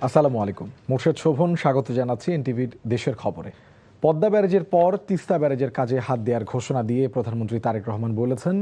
আসসালামু আলাইকুম। মোর্শেদ শোভন স্বাগত জানাচ্ছি এনটিভির দেশের খবরে। পদ্মা ব্যারেজের পর তিস্তা ব্যারেজের কাজে হাত দেওয়ার ঘোষণা দিয়ে প্রধানমন্ত্রী তারেক রহমান বলেছেন,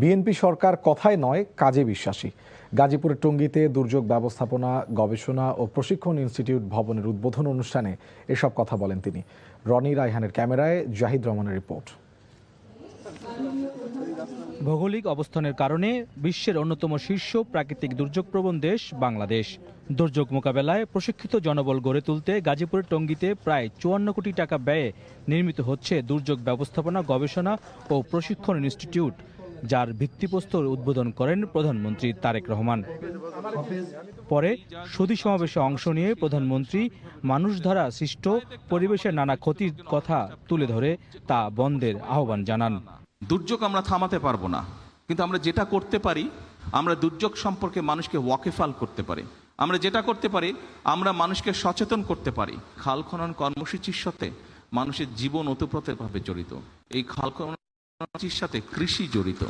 বিএনপি সরকার কথায় নয় কাজে বিশ্বাসী। গাজীপুরের টঙ্গীতে দুর্যোগ ব্যবস্থাপনা গবেষণা ও প্রশিক্ষণ ইনস্টিটিউট ভবনের উদ্বোধন অনুষ্ঠানে এসব কথা বলেন তিনি। রনি রায়হানের ক্যামেরায় জাহিদ রহমানের রিপোর্ট। ভৌগোলিক অবস্থানের কারণে বিশ্বের অন্যতম শীর্ষ প্রাকৃতিক দুর্যোগপ্রবণ দেশ বাংলাদেশ। দুর্যোগ মোকাবেলায় প্রশিক্ষিত জনবল গড়ে তুলতে গাজীপুরের টঙ্গীতে প্রায় ৫৪ কোটি টাকা ব্যয়ে নির্মিত হচ্ছে দুর্যোগ ব্যবস্থাপনা গবেষণা ও প্রশিক্ষণ ইনস্টিটিউট, যার ভিত্তিপ্রস্তর উদ্বোধন করেন প্রধানমন্ত্রী তারেক রহমান। পরে সুধী সমাবেশে অংশ নিয়ে প্রধানমন্ত্রী মানুষ দ্বারা সৃষ্ট পরিবেশের নানা ক্ষতির কথা তুলে ধরে তা বন্ধের আহ্বান জানান। দুর্যোগ আমরা থামাতে পারবো না, কিন্তু আমরা যেটা করতে পারি, আমরা দুর্যোগ সম্পর্কে মানুষকে ওয়াকিফাল করতে পারি। আমরা যেটা করতে পারি, আমরা মানুষকে সচেতন করতে পারি। খাল খনন কর্মসূচির সাথে মানুষের জীবন ওতপ্রোতভাবে জড়িত। এই খাল খননের সাথে কৃষি জড়িত।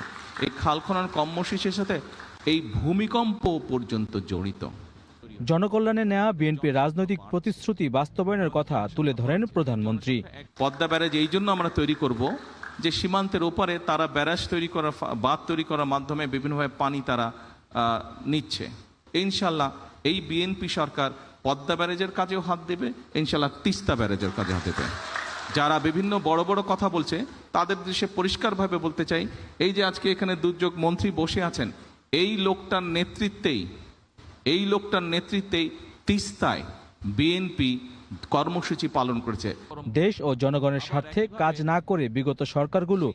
এই খাল খনন কর্মসূচির সাথে এই ভূমিকম্প পর্যন্ত জড়িত। জনকল্যাণে নেওয়া বিএনপির রাজনৈতিক প্রতিশ্রুতি বাস্তবায়নের কথা তুলে ধরেন প্রধানমন্ত্রী। পদ্মা ব্যারেজ এই জন্য আমরা তৈরি করব যে সীমান্তের ওপারে তারা ব্যারাজ তৈরি করা, বাঁধ তৈরি করার মাধ্যমে বিভিন্নভাবে পানি তারা নিচ্ছে। ইনশাল্লাহ এই বিএনপি সরকার পদ্মা ব্যারেজের কাজেও হাত দেবে, ইনশাল্লাহ তিস্তা ব্যারেজের কাজে হাত দেবে। যারা বিভিন্ন বড় বড় কথা বলছে তাদের দেশে পরিষ্কারভাবে বলতে চাই, এই যে আজকে এখানে দুর্যোগ মন্ত্রী বসে আছেন, এই লোকটার নেতৃত্বেই তিস্তায় বিএনপি কর্মসূচি পালন করেছে। দেশ ও জনগণের স্বার্থে কাজ না করে বিগত সরকারগুলো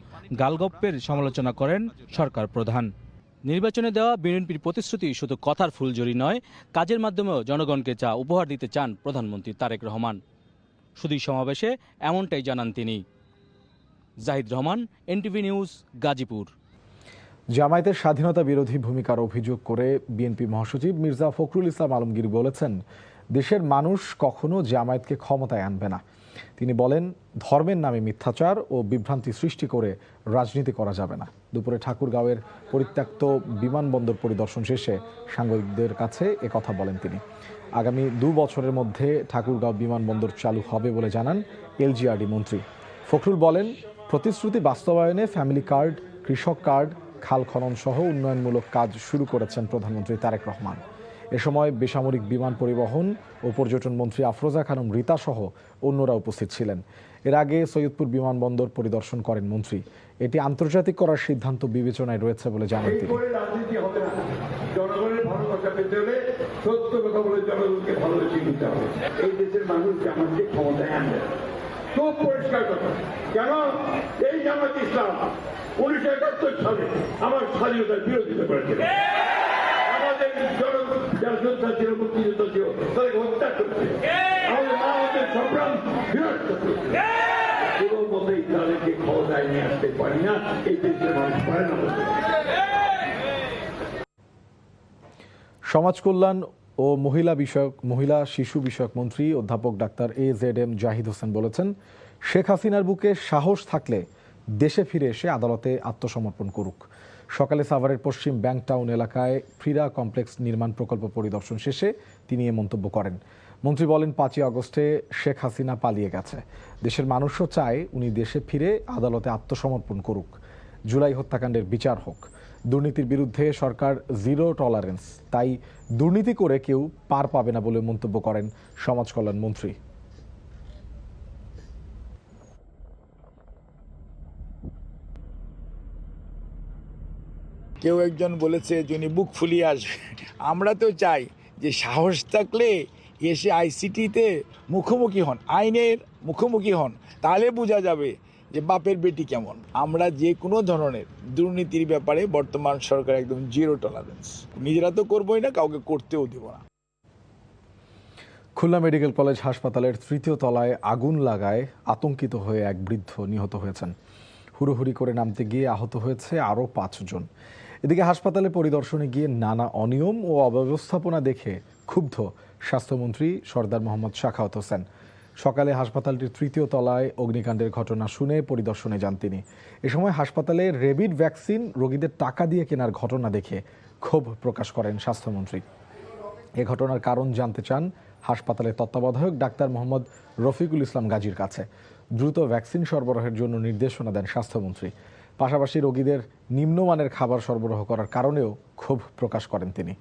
গালগপ্পের সমালোচনা করেন সরকার প্রধান। নির্বাচনে দেওয়া বিএনপির প্রতিশ্রুতি শুধু কথার ফুলঝুরি নয়, কাজের মাধ্যমেও জনগণকে যা উপহার দিতে চান প্রধানমন্ত্রী তারেক রহমান। সুধী সমাবেশে এমনটাই জানান তিনি। Zahid Rahman, NTV news, Gazipur. জামায়াতের স্বাধীনতা বিরোধী ভূমিকার অভিযোগ করে বিএনপি মহাসচিব মির্জা ফখরুল ইসলাম আলমগীর বলেছেন, দেশের মানুষ কখনো জামায়াতকে ক্ষমতায় আনবে না। তিনি বলেন, ধর্মের নামে মিথ্যাচার ও বিভ্রান্তি সৃষ্টি করে রাজনীতি করা যাবে না। দুপুরে ঠাকুরগাঁওয়ের পরিত্যক্ত বিমানবন্দর পরিদর্শন শেষে সাংবাদিকদের কাছে একথা বলেন তিনি। আগামী ২ বছরের মধ্যে ঠাকুরগাঁও বিমানবন্দর চালু হবে বলে জানান এলজিআরডি মন্ত্রী। ফখরুল বলেন, প্রতিশ্রুতি বাস্তবায়নে ফ্যামিলি কার্ড, কৃষক কার্ড, খাল খনন সহ উন্নয়নমূলক কাজ শুরু করেছেন প্রধানমন্ত্রী তারেক রহমান। এ সময় বেসামরিক বিমান পরিবহন ও পর্যটন মন্ত্রী আফরোজা খানম রীতা সহ অন্যরা উপস্থিত ছিলেন। এর আগে সৈয়দপুর বিমানবন্দর পরিদর্শন করেন মন্ত্রী। এটি আন্তর্জাতিক করার সিদ্ধান্ত বিবেচনায় রয়েছে বলে জানান তিনি। জনগণের ভালো কথা পেতে হলে সত্য কথা বলে জনগণকে ভালো চিনতে হবে। এই দেশের মানুষ জামাতকে ক্ষমতায় আনবে, খুব পরিষ্কার কথা। কেন? এই জামাত ইসলাম 1971 সালে আমার স্বাধীনতার বিরোধিতা করেছিল। আমাদের যারা যোদ্ধা ছিল, মুক্তিযোদ্ধা ছিল, তাদেরকে হত্যা করছে। আমাদের মা আমাদের সংগ্রাম বিরাট করছে। কোনো মতেই তাদেরকে ক্ষমতায় নিয়ে আসতে পারি না, এই দেশের মানুষ পারে না। সমাজ কল্যাণ ও মহিলা শিশু বিষয়ক মন্ত্রী অধ্যাপক ডাক্তার AZM জাহিদ হোসেন বলেছেন, শেখ হাসিনার বুকে সাহস থাকলে দেশে ফিরে এসে আদালতে আত্মসমর্পণ করুক। সকালে সাভারের পশ্চিম ব্যাংক টাউন এলাকায় ক্রীড়া কমপ্লেক্স নির্মাণ প্রকল্প পরিদর্শন শেষে তিনি এ মন্তব্য করেন। মন্ত্রী বলেন, 5ই আগস্টে শেখ হাসিনা পালিয়ে গেছে। দেশের মানুষও চায় উনি দেশে ফিরে আদালতে আত্মসমর্পণ করুক। জুলাই হত্যাকাণ্ডের বিচার হোক। দুর্নীতির বিরুদ্ধে সরকার জিরো টলারেন্স, তাই দুর্নীতি করে কেউ পার পাবে না বলে মন্তব্য করেন সমাজ কল্যাণ মন্ত্রী। কেউ একজন বলেছে যিনি বুক ফুলিয়ে আসবে। আমরা তো চাই যে সাহস থাকলে এসে আইসিটিতে মুখোমুখি হন, আইনের মুখোমুখি হন, তাহলে বোঝা যাবে যে বাপের বেটি কেমন। আমরা যে কোনো ধরনের দুর্নীতির ব্যাপারে বর্তমান সরকার একদম জিরো টলারেন্স। নিজেরা তো করবোই না, কাউকে করতেও দেব না। খুলনা মেডিকেল কলেজ হাসপাতালের 3য় তলায় আগুন লাগায় আতঙ্কিত হয়ে এক বৃদ্ধ নিহত হয়েছেন। হুড়োহুড়ি করে নামতে গিয়ে আহত হয়েছে আরও 5 জন। এদিকে হাসপাতালে পরিদর্শনে গিয়ে নানা অনিয়ম ও অব্যবস্থাপনা দেখে ক্ষুব্ধ স্বাস্থ্যমন্ত্রী সরদার মোহাম্মদ সাখাওয়াত হোসেন। সকালে হাসপাতালটির 3য় তলায় অগ্নিকাণ্ডের ঘটনা শুনে পরিদর্শনে যান তিনি। এ সময় হাসপাতালে রেবিড ভ্যাকসিন রোগীদের টাকা দিয়ে কেনার ঘটনা দেখে ক্ষোভ প্রকাশ করেন স্বাস্থ্যমন্ত্রী। এ ঘটনার কারণ জানতে চান হাসপাতালের তত্ত্বাবধায়ক ডাক্তার মোহাম্মদ রফিকুল ইসলাম গাজীর কাছে। দ্রুত ভ্যাকসিন সরবরাহের জন্য নির্দেশনা দেন স্বাস্থ্যমন্ত্রী। পাশাপাশি রোগীদের নিম্নমানের খাবার সরবরাহ করার কারণেও ক্ষোভ প্রকাশ করেন তিনি।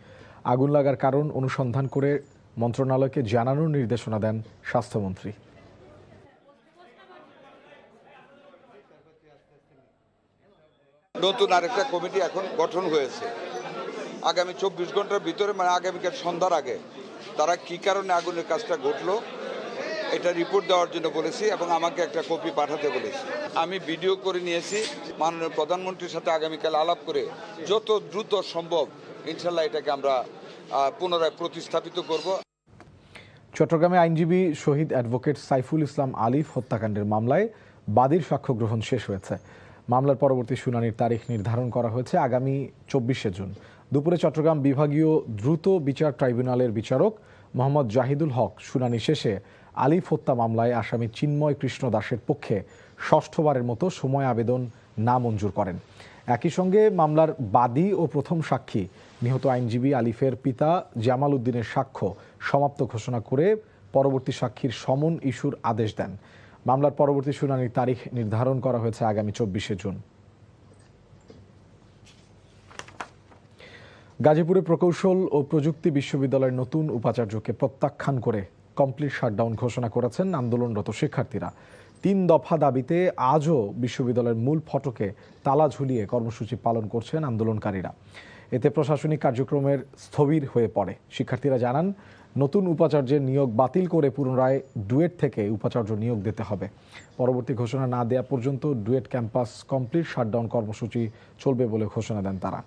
আগুন লাগার কারণ অনুসন্ধান করে মন্ত্রণালয়কে জানানোর নির্দেশনা দেন স্বাস্থ্যমন্ত্রী। নতুন আরেকটা কমিটি এখন গঠন হয়েছে। আগামী 24 ঘন্টার ভিতরে, মানে আগামীকাল সন্ধ্যার আগে, তারা কি কারণে আগুনের কাজটা ঘটলো এটা রিপোর্ট দেওয়ার জন্য বলেছি এবং আমাকে একটা কপি পাঠাতে বলেছি। আমি ভিডিও করে নিয়েছি। মাননীয় প্রধানমন্ত্রীর সাথে আগামীকাল আলাপ করে যত দ্রুত সম্ভব ইনশাল্লাহ এটাকে আমরা পুনরায় প্রতিস্থাপিত করব। চট্টগ্রামে আইনজীবী শহীদ অ্যাডভোকেট সাইফুল ইসলাম আলিফ হত্যাকাণ্ডের মামলায় বাদীর সাক্ষ্য গ্রহণ শেষ হয়েছে। মামলার পরবর্তী শুনানির তারিখ নির্ধারণ করা হয়েছে আগামী 24শে জুন দুপুরে। চট্টগ্রাম বিভাগীয় দ্রুত বিচার ট্রাইব্যুনালের বিচারক মোহাম্মদ জাহিদুল হক শুনানি শেষে আলিফ হত্যা মামলায় আসামি চিন্ময় কৃষ্ণ দাসের পক্ষে ষষ্ঠবারের মতো সময় আবেদন নামঞ্জুর করেন। একই সঙ্গে মামলার বাদী ও প্রথম সাক্ষী নিহত আইনজীবী আলিফের পিতা জামাল উদ্দিনের সাক্ষ্য সমাপ্ত ঘোষণা করে পরবর্তী সাক্ষীর সমন ইস্যুর আদেশ দেন। মামলার পরবর্তী শুনানির তারিখ নির্ধারণ করা হয়েছে আগামী 24শে জুন। গাজীপুরে প্রকৌশল ও প্রযুক্তি বিশ্ববিদ্যালয়ের নতুন উপাচার্যকে প্রত্যাখ্যান করে কমপ্লিট শাটডাউন ঘোষণা করেছেন আন্দোলনরত শিক্ষার্থীরা। 3 দফা দাবিতে আজও বিশ্ববিদ্যালয়ের মূল ফটকে তালা ঝুলিয়ে কর্মসূচি পালন করছেন আন্দোলনকারীরা। এতে প্রশাসনিক কার্যক্রমের স্থবির হয়ে পড়ে। শিক্ষার্থীরা জানান, নতুন উপাচার্যের নিয়োগ বাতিল করে পুনরায় ডুয়েট থেকে উপাচার্য নিয়োগ দিতে হবে। পরবর্তী ঘোষণা না দেওয়া পর্যন্ত ডুয়েট ক্যাম্পাস কমপ্লিট শাটডাউন কর্মসূচি চলবে বলে ঘোষণা দেন তারা।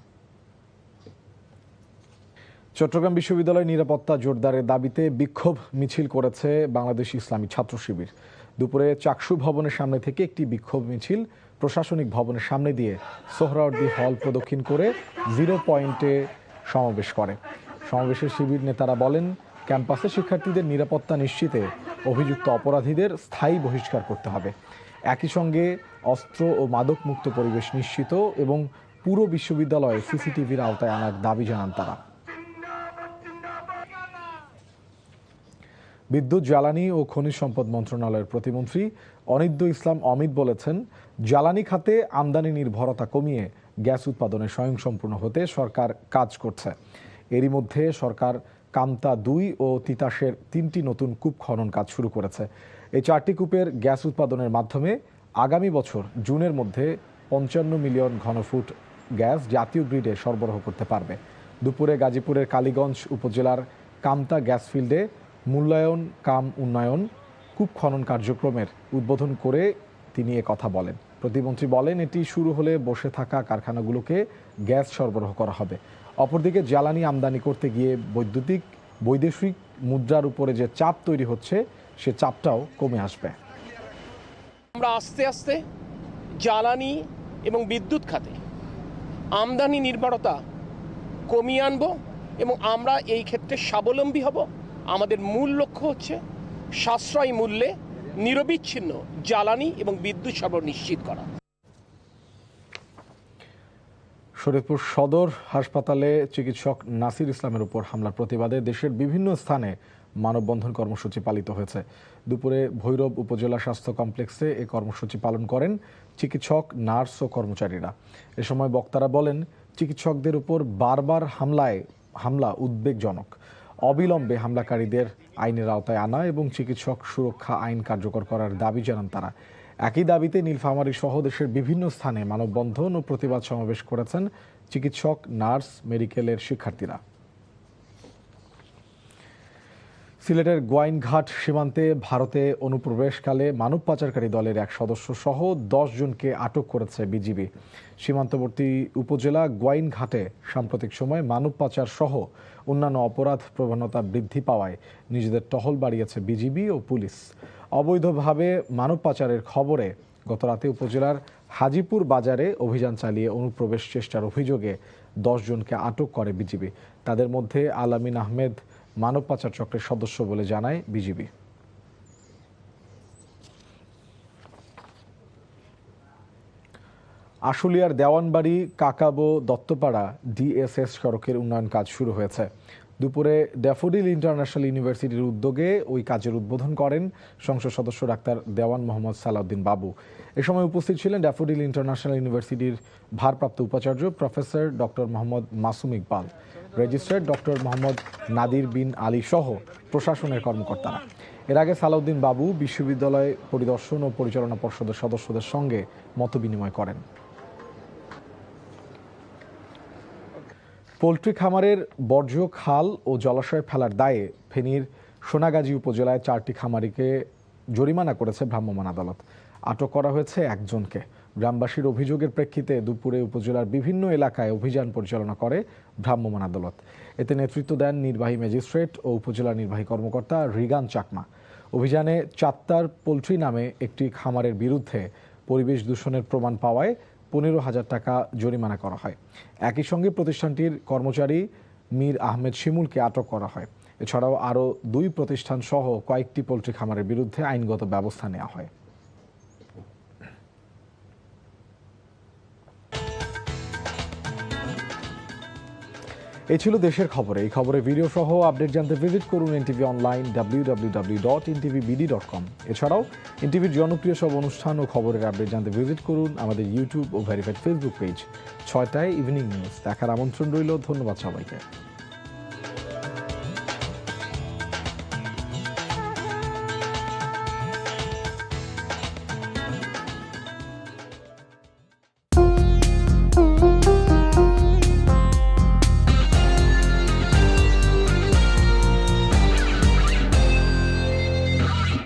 চট্টগ্রাম বিশ্ববিদ্যালয়ের নিরাপত্তা জোরদারের দাবিতে বিক্ষোভ মিছিল করেছে বাংলাদেশ ইসলামী ছাত্র শিবির। দুপুরে চাকসু ভবনের সামনে থেকে একটি বিক্ষোভ মিছিল প্রশাসনিক ভবনের সামনে দিয়ে সোহরাওয়ার্দী হল প্রদক্ষিণ করে 0 পয়েন্টে সমাবেশ করে। সমাবেশের শিবির নেতারা বলেন, ক্যাম্পাসে শিক্ষার্থীদের নিরাপত্তা নিশ্চিতে অভিযুক্ত অপরাধীদের স্থায়ী বহিষ্কার করতে হবে। একই সঙ্গে অস্ত্র ও মাদক মুক্ত পরিবেশ নিশ্চিত এবং পুরো বিশ্ববিদ্যালয়ে সিসিটিভির আওতায় আনার দাবি জানান তারা। বিদ্যুৎ, জ্বালানি ও খনিজ সম্পদ মন্ত্রণালয়ের প্রতিমন্ত্রী অনিদ্য ইসলাম অমিত বলেছেন, জ্বালানি খাতে আমদানি নির্ভরতা কমিয়ে গ্যাস উৎপাদনে স্বয়ংসম্পূর্ণ হতে সরকার কাজ করছে। এরই মধ্যে সরকার কামতা 2 ও তিতাসের 3টি নতুন কূপ খনন কাজ শুরু করেছে। এই 4টি কূপের গ্যাস উৎপাদনের মাধ্যমে আগামী বছর জুনের মধ্যে 55 মিলিয়ন ঘনফুট গ্যাস জাতীয় গ্রিডে সরবরাহ করতে পারবে। দুপুরে গাজীপুরের কালীগঞ্জ উপজেলার কামতা গ্যাস ফিল্ডে মূল্যায়ন কাম উন্নয়ন কূপ খনন কার্যক্রমের উদ্বোধন করে তিনি কথা বলেন। প্রতিমন্ত্রী বলেন, এটি শুরু হলে বসে থাকা কারখানাগুলোকে গ্যাস সরবরাহ করা হবে। অপরদিকে জ্বালানি আমদানি করতে গিয়ে বৈদেশিক মুদ্রার উপরে যে চাপ তৈরি হচ্ছে সে চাপটাও কমে আসবে। আমরা আস্তে আস্তে জ্বালানি এবং বিদ্যুৎ খাতে আমদানি নির্ভরতা কমিয়ে আনব এবং আমরা এই ক্ষেত্রে স্বাবলম্বী হব। আমাদের মূল লক্ষ্য হচ্ছে সাশ্রয়ী মূল্যে নিরবিচ্ছিন্ন জ্বালানি এবং বিদ্যুৎ সরবরাহ নিশ্চিত করা। শরীয়তপুর সদর হাসপাতালে চিকিৎসক নাসির ইসলামের উপর হামলার প্রতিবাদে দেশের বিভিন্ন স্থানে মানববন্ধন কর্মসূচি পালিত হয়েছে। দুপুরে ভৈরব উপজেলা স্বাস্থ্য কমপ্লেক্সে এই কর্মসূচি পালন করেন চিকিৎসক, নার্স ও কর্মচারীরা। এ সময় বক্তারা বলেন, চিকিৎসকদের উপর বারবার হামলা উদ্বেগজনক। অবিলম্বে হামলাকারীদের আইনের আওতায় আনা এবং চিকিৎসক সুরক্ষা আইন কার্যকর করার দাবি জানান তারা। একই দাবিতে নীলফামারী সহ দেশের বিভিন্ন স্থানে মানববন্ধন ও প্রতিবাদ সমাবেশ করেছেন চিকিৎসক, নার্স, মেডিকেলের শিক্ষার্থীরা। সিলেটের গোয়াইনঘাট সীমান্তে ভারতে অনুপ্রবেশকালে মানব পাচারকারী দলের এক সদস্য সহ 10 জনকে আটক করেছে বিজিবি। সীমান্তবর্তী উপজেলা গোয়াইনঘাটে সাম্প্রতিক সময়ে মানব পাচার সহ অন্যান্য অপরাধ প্রবণতা বৃদ্ধি পাওয়ায় নিজেদের টহল বাড়িয়েছে বিজিবি ও পুলিশ। অবৈধভাবে মানব পাচারের খবরে গতরাতে উপজেলার হাজিপুর বাজারে অভিযান চালিয়ে অনুপ্রবেশ চেষ্টার অভিযোগে 10 জনকে আটক করে বিজিবি। তাদের মধ্যে আলামিন আহমেদ মানব পাচার চক্রের সদস্য বলে জানায় বিজিবি। আশুলিয়ার দেওয়ানবাড়ি কাকাবো দত্তপাড়া ডিএসএস সড়কের উন্নয়ন কাজ শুরু হয়েছে। দুপুরে ড্যাফোডিল ইন্টারন্যাশনাল ইউনিভার্সিটির উদ্যোগে ওই কাজের উদ্বোধন করেন সংসদ সদস্য ডাক্তার দেওয়ান মোহাম্মদ সালাউদ্দিন বাবু। এ সময় উপস্থিত ছিলেন ড্যাফোডিল ইন্টারন্যাশনাল ইউনিভার্সিটির ভারপ্রাপ্ত উপাচার্য professor doctor Mohammad Masum Iqbal, registrar doctor Mohammad Nadir bin Ali সহ প্রশাসনের কর্মকর্তারা। এর আগে সালাউদ্দিন বাবু বিশ্ববিদ্যালয় পরিদর্শন ও পরিচালনা পর্ষদের সদস্যদের সঙ্গে মতবিনিময় করেন। পোল্ট্রি খামারের বর্জ্য খাল ও জলাশয়ে ফেলার দায়ে ফেনীর সোনাগাজী উপজেলায় 4টি খামারিকে জরিমানা করেছে ভ্রাম্যমাণ আদালত। আটক করা হয়েছে একজনকে। গ্রামবাসীর অভিযোগের প্রেক্ষিতে দুপুরে উপজেলার বিভিন্ন এলাকায় অভিযান পরিচালনা করে ভ্রাম্যমাণ আদালত। এতে নেতৃত্ব দেন নির্বাহী ম্যাজিস্ট্রেট ও উপজেলা নির্বাহী কর্মকর্তা রিগান চাকমা। অভিযানে চাত্তার পোল্ট্রি নামে একটি খামারের বিরুদ্ধে পরিবেশ দূষণের প্রমাণ পাওয়ায় 15,000 টাকা জরিমানা করা হয়। একই সঙ্গে প্রতিষ্ঠানটির কর্মচারী মীর আহমেদ শিমুলকে আটক করা হয়। এছাড়াও আরও 2 প্রতিষ্ঠান সহ কয়েকটি পোল্ট্রি খামারের বিরুদ্ধে আইনগত ব্যবস্থা নেওয়া হয়। এই ছিল দেশের খবরে। এই খবরে ভিডিও সহ আপডেট জানতে ভিজিট করুন এনটিভি অনলাইন www.ntvbd.com। এছাড়াও এনটিভির জনপ্রিয় সব অনুষ্ঠান ও খবরের আপডেট জানতে ভিজিট করুন আমাদের ইউটিউব ও ভেরিফাইড ফেসবুক পেজ। 6টায় ইভিনিং নিউজ দেখার আমন্ত্রণ রইল। ধন্যবাদ সবাইকে।